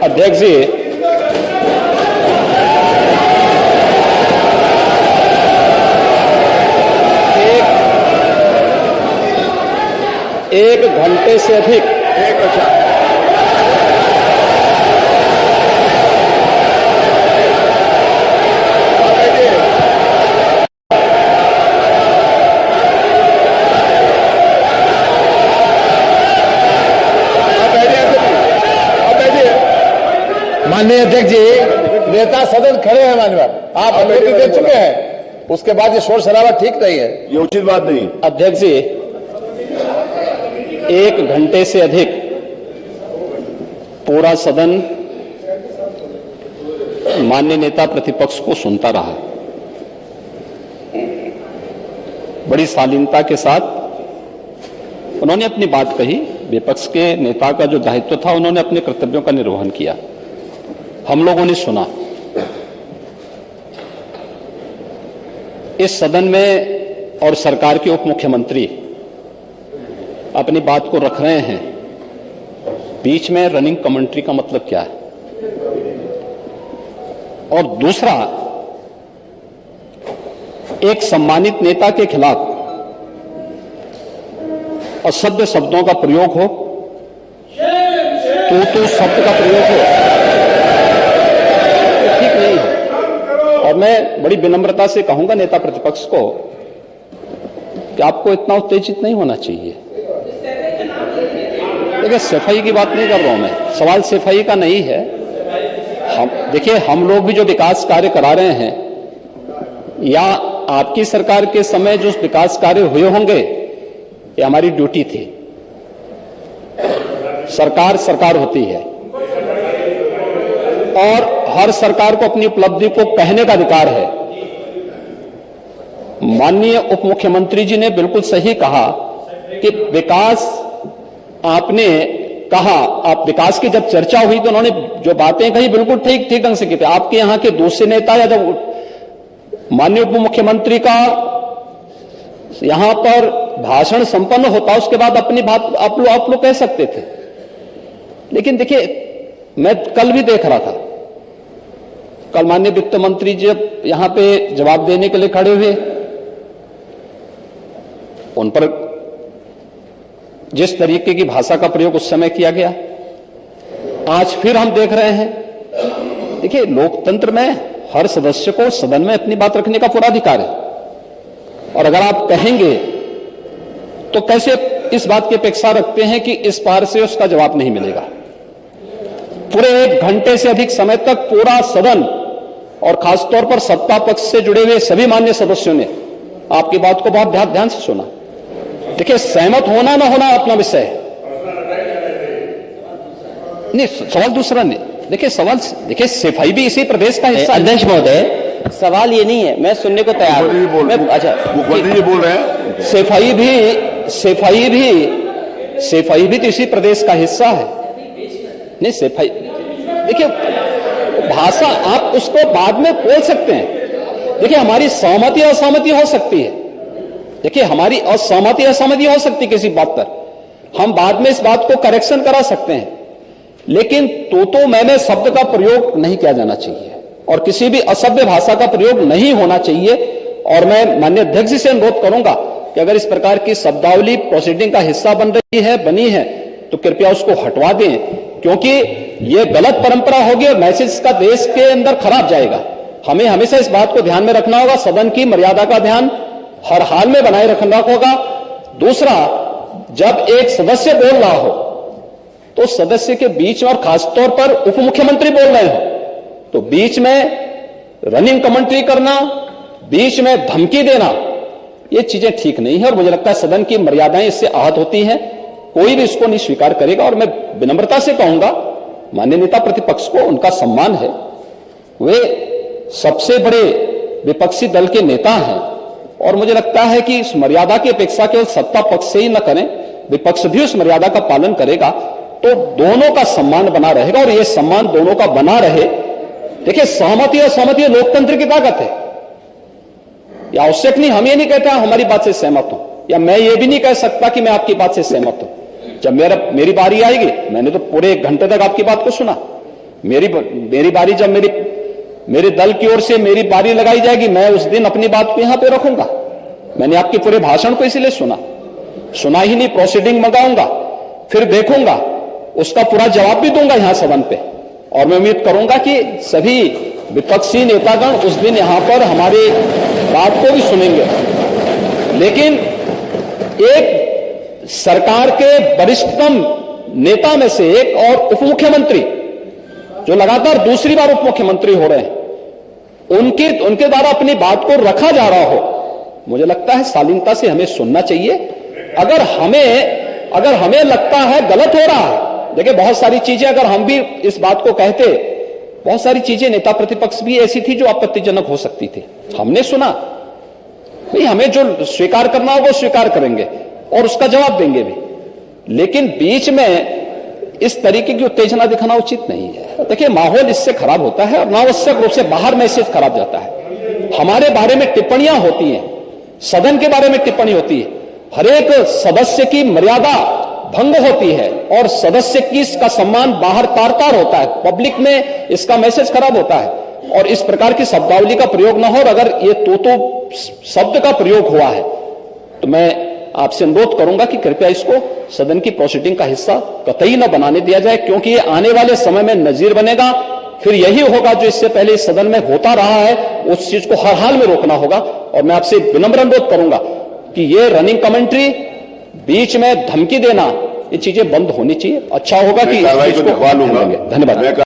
अध्यक्ष जी, एक घंटे से अधिक माननीय अध्यक्ष जी, नेता सदन खड़े हैं माननीय, आप अनुमति दे चुके हैं, उसके बाद ये शोर शराबा ठीक नहीं है, ये उचित बात नहीं। अध्यक्ष जी, एक घंटे से अधिक पूरा सदन माननीय नेता प्रतिपक्ष को सुनता रहा। बड़ी शालीनता के साथ उन्होंने अपनी बात कही। विपक्ष के नेता का जो दायित्व था, उन्होंने अपने कर्तव्यों का निर्वहन किया। हम लोगों ने सुना। इस सदन में और सरकार के उप मुख्यमंत्री अपनी बात को रख रहे हैं, बीच में रनिंग कमेंट्री का मतलब क्या है? और दूसरा, एक सम्मानित नेता के खिलाफ असभ्य शब्दों का प्रयोग हो, तो शब्द का प्रयोग हो, तो ठीक नहीं है। और मैं बड़ी विनम्रता से कहूंगा नेता प्रतिपक्ष को कि आपको इतना उत्तेजित नहीं होना चाहिए। देखिए, सफाई की बात नहीं कर रहा हूं मैं, सवाल सफाई का नहीं है। देखिए, हम लोग भी जो विकास कार्य करा रहे हैं, या आपकी सरकार के समय जो विकास कार्य हुए होंगे, ये हमारी ड्यूटी थी। सरकार सरकार होती है और हर सरकार को अपनी उपलब्धि को कहने का अधिकार है। माननीय उप मुख्यमंत्री जी ने बिल्कुल सही कहा कि विकास, आपने कहा, आप विकास की जब चर्चा हुई तो उन्होंने जो बातें कही बिल्कुल ठीक ढंग से की थी। आपके यहां के दूसरे नेता या जब माननीय उप मुख्यमंत्री का यहां पर भाषण संपन्न होता, उसके बाद अपनी बात आप लोग कह सकते थे। लेकिन देखिए, मैं कल भी देख रहा था, कल माननीय वित्त मंत्री जब यहां पे जवाब देने के लिए खड़े हुए, उन पर जिस तरीके की भाषा का प्रयोग उस समय किया गया, आज फिर हम देख रहे हैं। देखिए, लोकतंत्र में हर सदस्य को सदन में अपनी बात रखने का पूरा अधिकार है, और अगर आप कहेंगे तो कैसे इस बात की अपेक्षा रखते हैं कि इस पार से उसका जवाब नहीं मिलेगा? पूरे एक घंटे से अधिक समय तक पूरा सदन और खासतौर पर सत्ता पक्ष से जुड़े हुए सभी मान्य सदस्यों ने आपकी बात को बहुत ध्यान से सुना। देखिए, सहमत होना ना होना अपना विषय है, नहीं, सवाल दूसरा नहीं। देखिए, सवाल, देखिए, सफाई भी इसी प्रदेश का हिस्सा। अध्यक्ष महोदय, सवाल ये नहीं है, मैं सुनने को तैयार हूं। अच्छा, मुख्यमंत्री जी बोल रहे हैं, सफाई भी तो इसी प्रदेश का हिस्सा है। नहीं, सफाई, देखिए, भाषा आप उसको बाद में बोल सकते हैं। देखिए, हमारी सहमति असहमति हो सकती है। देखिए, हमारी असहमति असहमति हो सकती है किसी बात पर, हम बाद में इस बात को करेक्शन करा सकते हैं। लेकिन तो मैंने शब्द का प्रयोग नहीं किया जाना चाहिए और किसी भी असभ्य भाषा का प्रयोग नहीं होना चाहिए। और मैं माननीय अध्यक्ष जी से अनुरोध करूंगा कि अगर इस प्रकार की शब्दावली प्रोसीडिंग का हिस्सा बनी है तो कृपया उसको हटवा दें, क्योंकि यह गलत परंपरा होगी और मैसेज का देश के अंदर खराब जाएगा। हमें हमेशा इस बात को ध्यान में रखना होगा, सदन की मर्यादा का ध्यान हर हाल में बनाए रखना होगा। दूसरा, जब एक सदस्य बोल रहा हो तो सदस्य के बीच में, और खासतौर पर उप मुख्यमंत्री बोल रहे हो, तो बीच में रनिंग कमेंट्री करना, बीच में धमकी देना, ये चीजें ठीक नहीं है। और मुझे लगता है सदन की मर्यादाएं इससे आहत होती हैं, कोई भी इसको नहीं स्वीकार करेगा। और मैं विनम्रता से कहूंगा, माननीय नेता प्रतिपक्ष को उनका सम्मान है, वे सबसे बड़े विपक्षी दल के नेता हैं, और मुझे लगता है कि इस मर्यादा की अपेक्षा केवल सत्ता पक्ष से ही न करें, विपक्ष भी उस मर्यादा का पालन करेगा तो दोनों का सम्मान बना रहेगा। और यह सम्मान दोनों का बना रहे। देखिए, सहमति और सहमति लोकतंत्र की ताकत है, यह आवश्यक नहीं। हम ये नहीं कहते हमारी बात से सहमत हूं, या मैं ये भी नहीं कह सकता कि मैं आपकी बात से सहमत हूं। जब मेरी बारी आएगी, मैंने तो पूरे 1 घंटे तक आपकी बात को सुना, मेरी बारी जब मेरे दल की ओर से मेरी बारी लगाई जाएगी, मैं उस दिन अपनी बात को यहां पे रखूंगा। मैंने आपके पूरे भाषण को इसलिए सुना ही नहीं, प्रोसीडिंग मंगाऊंगा, फिर देखूंगा, उसका पूरा जवाब भी दूंगा यहां सदन पे। और मैं उम्मीद करूंगा कि सभी विपक्षी नेतागण उस दिन यहां पर हमारी बात को भी सुनेंगे। लेकिन एक सरकार के वरिष्ठतम नेता में से एक और उप मुख्यमंत्री जो लगातार दूसरी बार उप मुख्यमंत्री हो रहे हैं, उनके द्वारा अपनी बात को रखा जा रहा हो, मुझे लगता है शालीनता से हमें सुनना चाहिए। अगर हमें लगता है गलत हो रहा है, देखिए बहुत सारी चीजें अगर हम भी इस बात को कहते, बहुत सारी चीजें नेता प्रतिपक्ष भी ऐसी थी जो आपत्तिजनक हो सकती थी, हमने सुना। भाई हमें जो स्वीकार करना हो वो स्वीकार करेंगे और उसका जवाब देंगे भी, लेकिन बीच में इस तरीके की उत्तेजना दिखाना उचित नहीं है। देखिए माहौल इससे खराब होता है और अनावश्यक रूप से बाहर मैसेज खराब जाता है। हमारे बारे में टिप्पणियां होती हैं, सदन के बारे में टिप्पणी होती है, हर एक सदस्य की मर्यादा भंग होती है और सदस्य की इसका सम्मान बाहर तार तार होता है, पब्लिक में इसका मैसेज खराब होता है। और इस प्रकार की शब्दावली का प्रयोग ना हो, और अगर ये तो शब्द का प्रयोग हुआ है तो मैं आपसे अनुरोध करूंगा कि कृपया इसको सदन की प्रोसीडिंग का हिस्सा कतई न बनाने दिया जाए, क्योंकि ये आने वाले समय में नजीर बनेगा। फिर यही होगा जो इससे पहले इस सदन में होता रहा है, उस चीज को हर हाल में रोकना होगा। और मैं आपसे विनम्र अनुरोध करूंगा कि ये रनिंग कमेंट्री, बीच में धमकी देना, ये चीजें बंद होनी चाहिए। अच्छा होगा कि इस चीज को धन्यवाद।